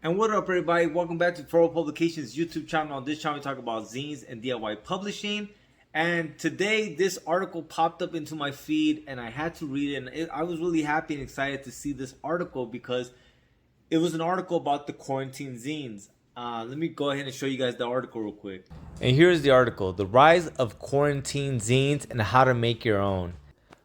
And what up, everybody? Welcome back to Furrow Publications YouTube channel. On this channel, we talk about zines and DIY publishing. And today, this article popped up into my feed, and I had to read it. And I was really happy and excited to see this article because it was an article about the quarantine zines. Let me go ahead and show you guys the article real quick. And here's the article: The Rise of Quarantine Zines and How to Make Your Own.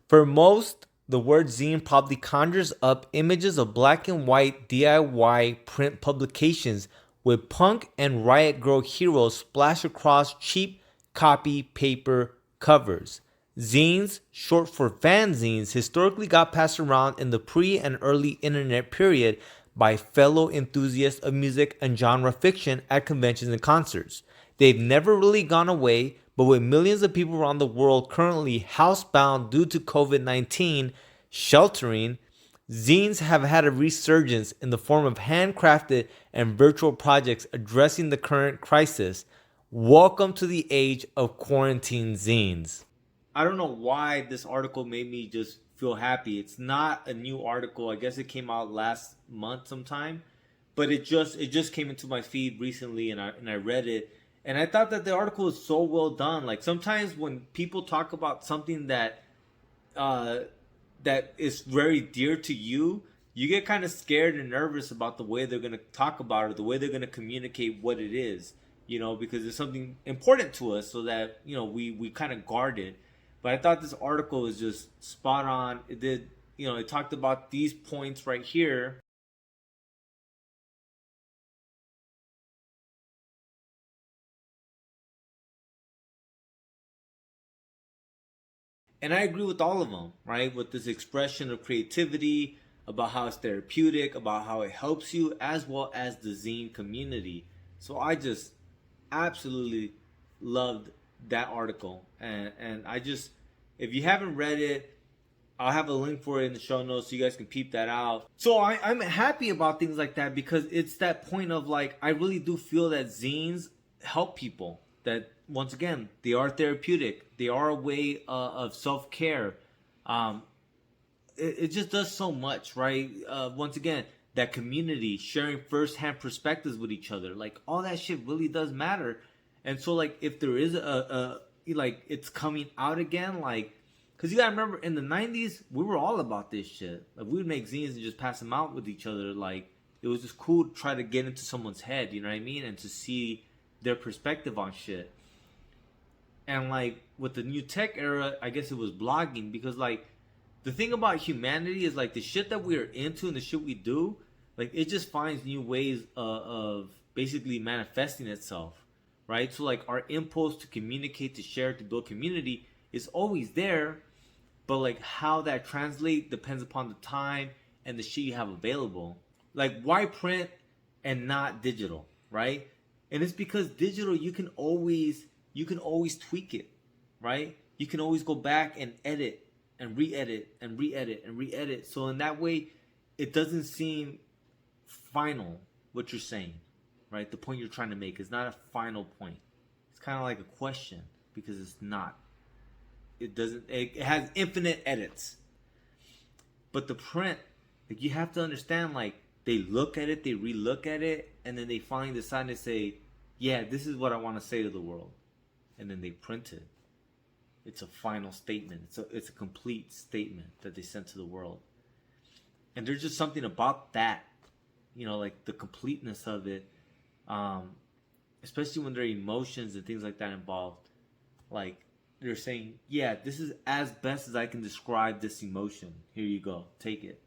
For most, the word zine probably conjures up images of black and white DIY print publications with punk and riot girl heroes splashed across cheap copy paper covers. Zines, short for fanzines, historically got passed around in the pre and early internet period by fellow enthusiasts of music and genre fiction at conventions and concerts. They've never really gone away, but with millions of people around the world currently housebound due to COVID-19 sheltering, zines have had a resurgence in the form of handcrafted and virtual projects addressing the current crisis. Welcome to the age of quarantine zines. I don't know why this article made me just feel happy. It's not a new article. I guess it came out last month sometime, but it just came into my feed recently, and I read it. And I thought that the article was so well done. Like, sometimes when people talk about something that that is very dear to you, you get kind of scared and nervous about the way they're going to talk about it, the way they're going to communicate what it is, because it's something important to us, so that, we kind of guard it. But I thought this article was just spot on. It did, it talked about these points right here. And I agree with all of them, right? With this expression of creativity, about how it's therapeutic, about how it helps you, as well as the zine community. So I just absolutely loved that article. And I just, if you haven't read it, I'll have a link for it in the show notes so you guys can peep that out. So I'm happy about things like that, because it's that point of, like, I really do feel that zines help people. That, once again, they are therapeutic. They are a way of self-care. It just does so much, right? Once again, that community, sharing first-hand perspectives with each other, like, all that shit really does matter. And so, like, if there is like, it's coming out again, like, because you gotta remember, in the 90s, we were all about this shit. Like, we would make zines and just pass them out with each other. Like, it was just cool to try to get into someone's head, you know what I mean? And to see their perspective on shit. And, like, with the new tech era, I guess it was blogging, because, like, the thing about humanity is, like, the shit that we're into and the shit we do, like, it just finds new ways of basically manifesting itself, right? So, like, our impulse to communicate, to share, to build community is always there, but, like, how that translates depends upon the time and the shit you have available. Like, why print and not digital, right? And it's because digital, you can always tweak it, right? You can always go back and edit and re-edit and re-edit and re-edit. So in that way, it doesn't seem final, what you're saying, right? The point you're trying to make is not a final point. It's kind of like a question, because it's not. It has infinite edits. But the print, like, you have to understand, like, they look at it, they re-look at it, and then they finally decide to say, yeah, this is what I want to say to the world. And then they print it. It's a final statement. It's a complete statement that they sent to the world. And there's just something about that, like, the completeness of it, especially when there are emotions and things like that involved. Like, they're saying, yeah, this is as best as I can describe this emotion. Here you go, take it.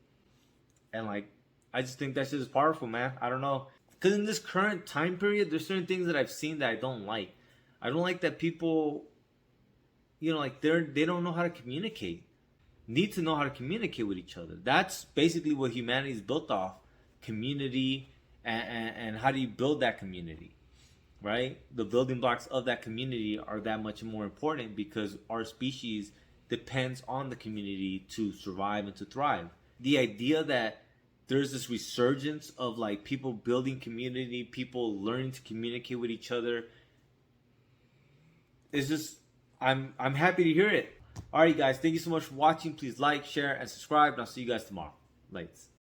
And, like, I just think that shit is powerful, man. I don't know. Because in this current time period, there's certain things that I've seen that I don't like. I don't like that people, like, they don't know how to communicate. Need to know how to communicate with each other. That's basically what humanity is built off. Community, and how do you build that community, right? The building blocks of that community are that much more important, because our species depends on the community to survive and to thrive. The idea that there's this resurgence of, like, people building community, people learning to communicate with each other, it's just, I'm happy to hear it. Alright, guys, thank you so much for watching. Please like, share, and subscribe, and I'll see you guys tomorrow. Lights.